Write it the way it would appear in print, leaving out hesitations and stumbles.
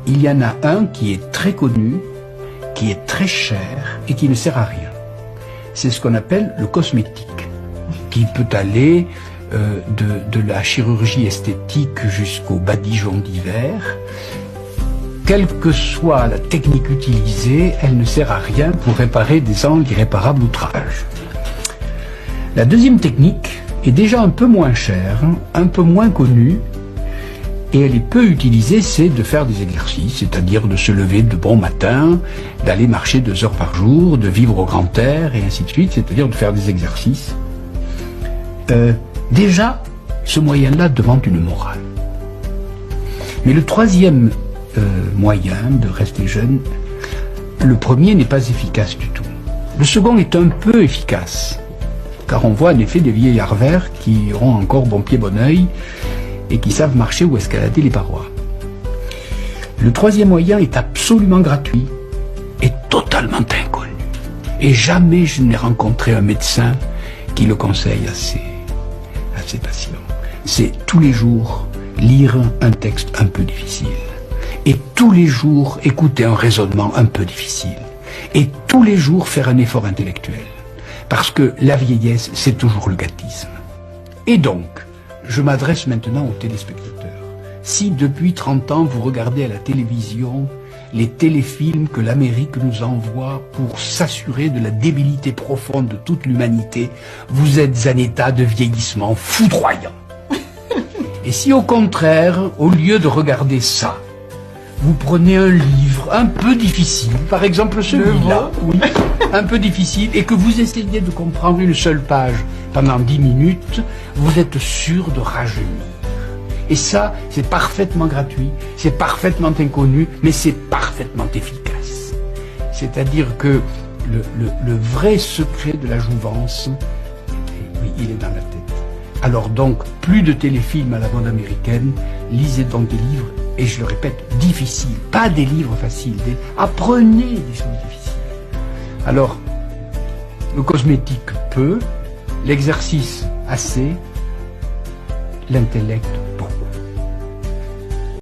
il y en a un qui est très connu, qui est très cher et qui ne sert à rien. C'est ce qu'on appelle le cosmétique, qui peut aller de la chirurgie esthétique jusqu'au badigeon d'hiver. Quelle que soit la technique utilisée, elle ne sert à rien pour réparer des angles irréparables outrage. La deuxième technique est déjà un peu moins chère, un peu moins connue, et elle est peu utilisée, c'est de faire des exercices, c'est-à-dire de se lever de bon matin, d'aller marcher 2 heures par jour, de vivre au grand air, et ainsi de suite, c'est-à-dire de faire des exercices. Déjà, ce moyen-là demande une morale. Mais le troisième moyen de rester jeune, le premier n'est pas efficace du tout. Le second est un peu efficace, car on voit en effet des vieillards verts qui ont encore bon pied bon oeil et qui savent marcher ou escalader les parois. Le troisième moyen est absolument gratuit et totalement inconnu. Et jamais je n'ai rencontré un médecin qui le conseille à ses patients. C'est tous les jours lire un texte un peu difficile. Et tous les jours écouter un raisonnement un peu difficile. Et tous les jours faire un effort intellectuel. Parce que la vieillesse, c'est toujours le gâtisme. Et donc, je m'adresse maintenant aux téléspectateurs. Si depuis 30 ans, vous regardez à la télévision les téléfilms que l'Amérique nous envoie pour s'assurer de la débilité profonde de toute l'humanité, vous êtes en état de vieillissement foudroyant. Et si au contraire, au lieu de regarder ça, vous prenez un livre un peu difficile, par exemple celui-là, oui, un peu difficile, et que vous essayez de comprendre une seule page pendant 10 minutes, vous êtes sûr de rajeunir. Et ça, c'est parfaitement gratuit, c'est parfaitement inconnu, mais c'est parfaitement efficace. C'est-à-dire que le vrai secret de la jouvence, oui, il est dans la tête. Alors donc, plus de téléfilms à la mode américaine, lisez donc des livres, et je le répète, difficiles, pas des livres faciles, apprenez des choses difficiles. Alors, le cosmétique peu, l'exercice assez, l'intellect